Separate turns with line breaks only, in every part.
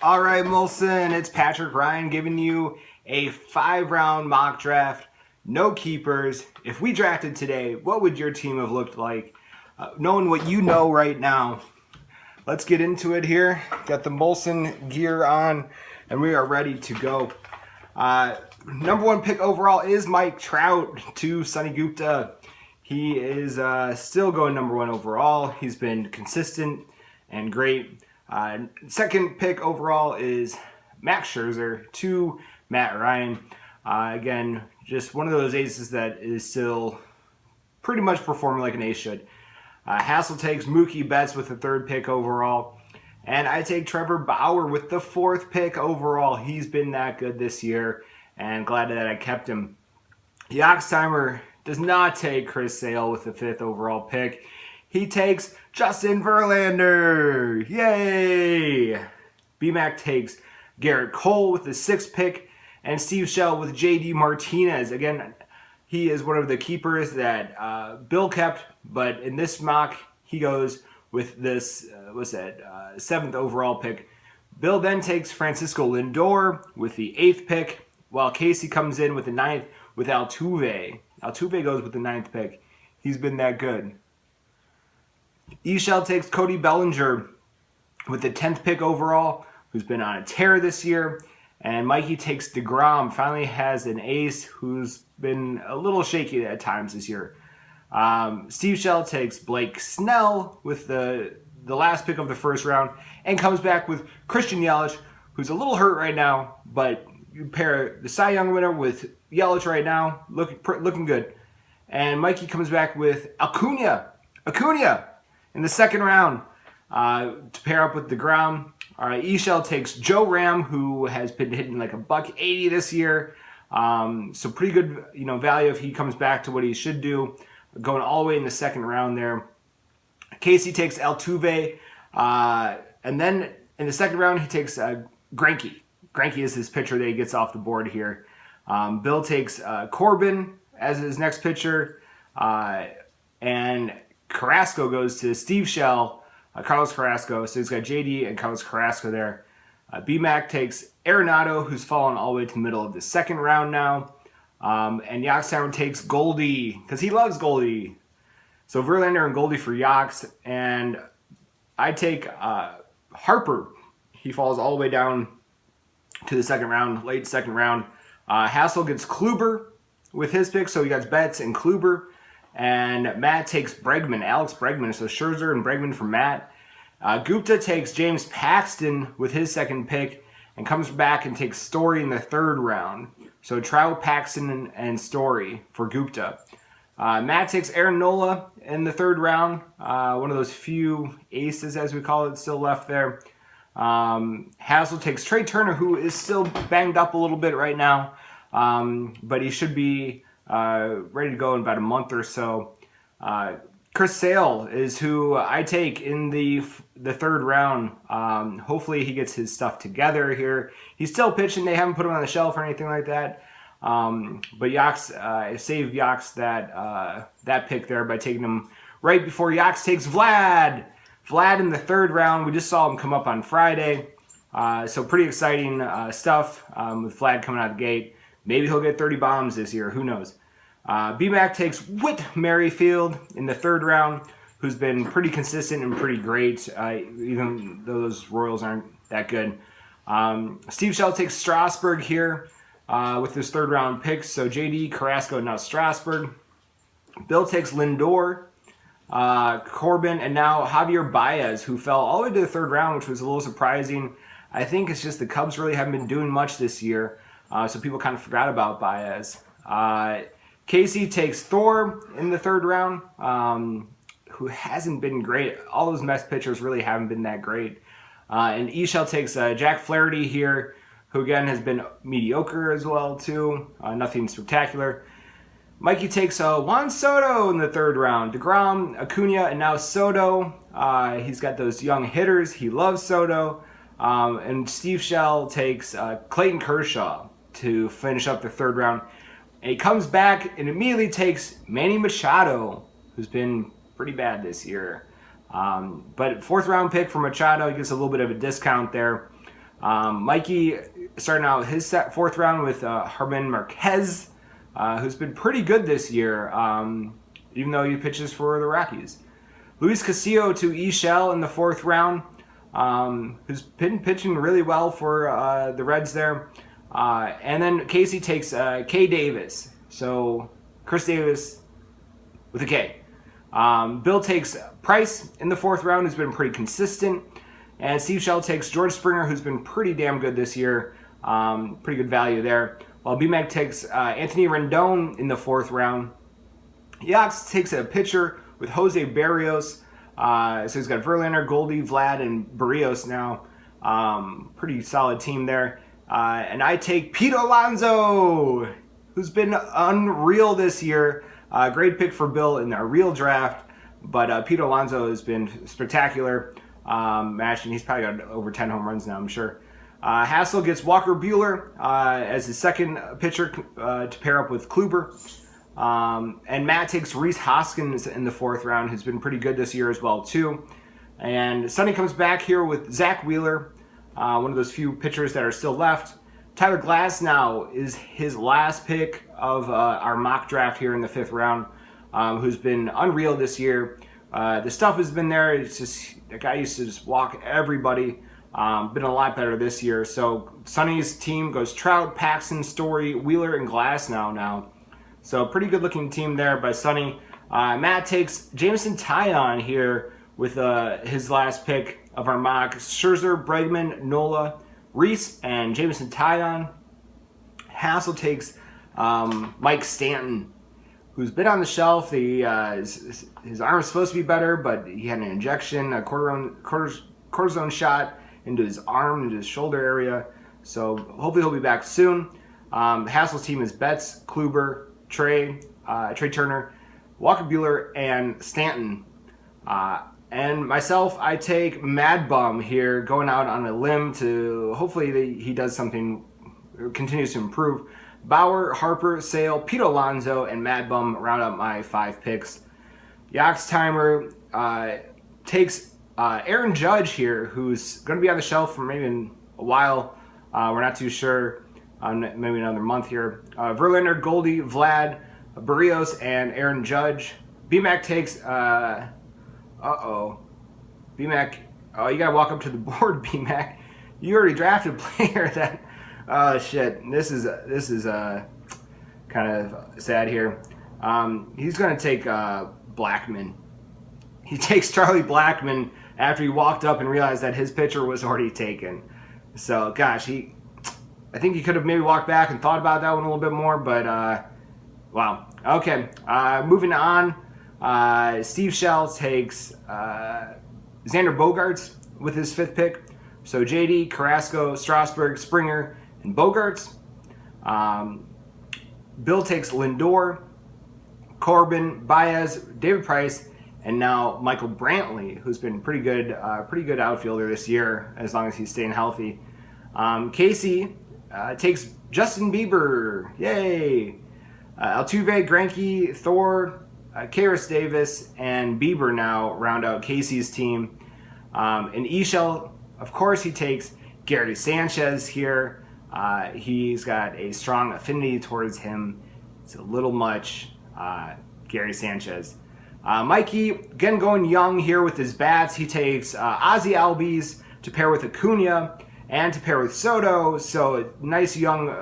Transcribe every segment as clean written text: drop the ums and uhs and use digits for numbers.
All right, Molson, it's Patrick Ryan giving you a 5-round mock draft. No keepers. If we drafted today, what would your team have looked like? Knowing what you know right now, let's get into it here. Got the Molson gear on, and we are ready to go. Number one pick overall is Mike Trout to Sunny Gupta. He is still going number one overall. He's been consistent and great. Second pick overall is Max Scherzer to Matt Ryan. Again, just one of those aces that is still pretty much performing like an ace should. Hassel takes Mookie Betts with the third pick overall. And I take Trevor Bauer with the fourth pick overall. He's been that good this year, and glad that I kept him. Yoxtimer does not take Chris Sale with the fifth overall pick. He takes Justin Verlander. Yay! BMAC takes Garrett Cole with the sixth pick, and Steve Shell with JD Martinez. Again, he is one of the keepers that Bill kept, but in this mock, he goes with this, seventh overall pick. Bill then takes Francisco Lindor with the eighth pick, while Casey comes in with the ninth with Altuve. Altuve goes with the ninth pick. He's been that good. Eshell takes Cody Bellinger with the 10th pick overall, who's been on a tear this year. And Mikey takes DeGrom, finally has an ace who's been a little shaky at times this year. Steve Shell takes Blake Snell with the last pick of the first round and comes back with Christian Yelich, who's a little hurt right now, but you pair the Cy Young winner with Yelich right now, looking good. And Mikey comes back with Acuna in the second round to pair up with DeGrom. Eshell takes Joe Ram, who has been hitting like $180 this year. So pretty good, value if he comes back to what he should do. Going all the way in the second round there. Casey takes Altuve, and then in the second round he takes Greinke. Greinke is his pitcher that he gets off the board here. Bill takes Corbin as his next pitcher, and Carrasco goes to Steve Shell, Carlos Carrasco. So he's got JD and Carlos Carrasco there. BMAC takes Arenado, who's fallen all the way to the middle of the second round now. And Yoxtimer takes Goldie, because he loves Goldie. So Verlander and Goldie for Yox. And I take Harper. He falls all the way down to the second round, late second round. Hassel gets Kluber with his pick, so he got Betts and Kluber. And Matt takes Bregman, Alex Bregman. So Scherzer and Bregman for Matt. Gupta takes James Paxton with his second pick and comes back and takes Story in the third round. So Trout, Paxton, and Story for Gupta. Matt takes Aaron Nola in the third round. One of those few aces, as we call it, still left there. Hassel takes Trey Turner, who is still banged up a little bit right now. But he should be ready to go in about a month or so. Chris Sale is who I take in the third round. Hopefully he gets his stuff together here. He's still pitching. They haven't put him on the shelf or anything like that. But Yox, I saved Yox that pick there by taking him right before Yox takes Vlad. Vlad in the third round. We just saw him come up on Friday. So pretty exciting stuff with Vlad coming out of the gate. Maybe he'll get 30 bombs this year. Who knows? BMAC takes Whit Merrifield in the third round, who's been pretty consistent and pretty great, even though those Royals aren't that good. Steve Shell takes Strasburg here with his third round picks. So JD, Carrasco, now Strasburg. Bill takes Lindor, Corbin, and now Javier Baez, who fell all the way to the third round, which was a little surprising. I think it's just the Cubs really haven't been doing much this year, so people kind of forgot about Baez. Casey takes Thor in the third round, who hasn't been great. All those Mets pitchers really haven't been that great. And Eshell takes Jack Flaherty here, who again has been mediocre as well too. Nothing spectacular. Mikey takes Juan Soto in the third round. DeGrom, Acuna, and now Soto. He's got those young hitters. He loves Soto. And Steve Shell takes Clayton Kershaw to finish up the third round. And he comes back and immediately takes Manny Machado, who's been pretty bad this year. But fourth round pick for Machado, he gets a little bit of a discount there. Mikey starting out his fourth round with German Marquez, who's been pretty good this year, even though he pitches for the Rockies. Luis Castillo to E. Shell in the fourth round, who's been pitching really well for the Reds there. And then Casey takes K. Davis. So Chris Davis with a K. Bill takes Price in the fourth round, who's been pretty consistent. And Steve Shell takes George Springer, who's been pretty damn good this year. Pretty good value there. While BMAC takes Anthony Rendon in the fourth round. Yax takes a pitcher with Jose Barrios. So he's got Verlander, Goldie, Vlad, and Barrios now. Pretty solid team there. And I take Pete Alonso, who's been unreal this year. Great pick for Bill in a real draft. But Pete Alonso has been spectacular. Mashing, he's probably got over 10 home runs now, I'm sure. Hassel gets Walker Buehler as his second pitcher to pair up with Kluber. And Matt takes Rhys Hoskins in the fourth round, who's been pretty good this year as well, too. And Sonny comes back here with Zach Wheeler, one of those few pitchers that are still left. Tyler Glasnow is his last pick of our mock draft here in the fifth round, who's been unreal this year. The stuff has been there. It's just, that guy used to just walk everybody. Been a lot better this year. So Sonny's team goes Trout, Paxton, Story, Wheeler, and Glasnow now. So pretty good looking team there by Sonny. Matt takes Jameson Taillon here with his last pick of our mock. Scherzer, Bregman, Nola, Reese, and Jameson Taillon. Hassel takes Mike Stanton, who's been on the shelf. His arm is supposed to be better, but he had an injection, a cortisone shot into his arm, into his shoulder area. So hopefully he'll be back soon. Hassel's team is Betts, Kluber, Trey Turner, Walker Buehler, and Stanton. And myself, I take Mad Bum here, going out on a limb to hopefully he does something, continues to improve. Bauer, Harper, Sale, Pete Alonso, and Mad Bum round up my 5 picks. Yax Timer takes Aaron Judge here, who's going to be on the shelf for maybe a while. We're not too sure. Maybe another month here. Verlander, Goldie, Vlad, Barrios, and Aaron Judge. BMAC takes... BMAC... Oh, you got to walk up to the board, BMAC. You already drafted a player that... Oh, shit. This is kind of sad here. He's going to take Blackmon. He takes Charlie Blackmon after he walked up and realized that his pitcher was already taken. So, gosh, I think he could have maybe walked back and thought about that one a little bit more, but wow. Okay, moving on. Steve Shell takes Xander Bogaerts with his 5th pick. So JD, Carrasco, Strasburg, Springer, and Bogaerts. Bill takes Lindor, Corbin, Baez, David Price, and now Michael Brantley, who's been pretty good outfielder this year, as long as he's staying healthy. Casey takes Justin Bieber, yay! Altuve, Greinke, Thor, Karis Davis, and Bieber now round out Casey's team. And Eshell, of course, he takes Gary Sanchez here. He's got a strong affinity towards him. It's a little much, Gary Sanchez. Mikey, again going young here with his bats. He takes Ozzie Albies to pair with Acuna and to pair with Soto. So a nice young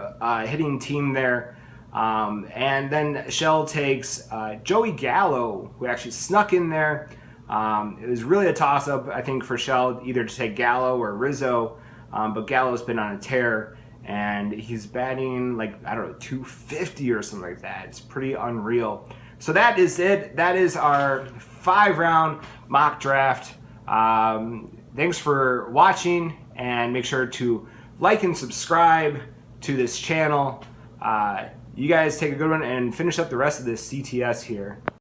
hitting team there. And then Shell takes Joey Gallo, who actually snuck in there. It was really a toss-up, I think, for Shell, either to take Gallo or Rizzo. But Gallo's been on a tear, and he's batting, like, I don't know, 250 or something like that. It's pretty unreal. So that is it. That is our 5-round mock draft. Thanks for watching, and make sure to like and subscribe to this channel. You guys take a good one and finish up the rest of this CTS here.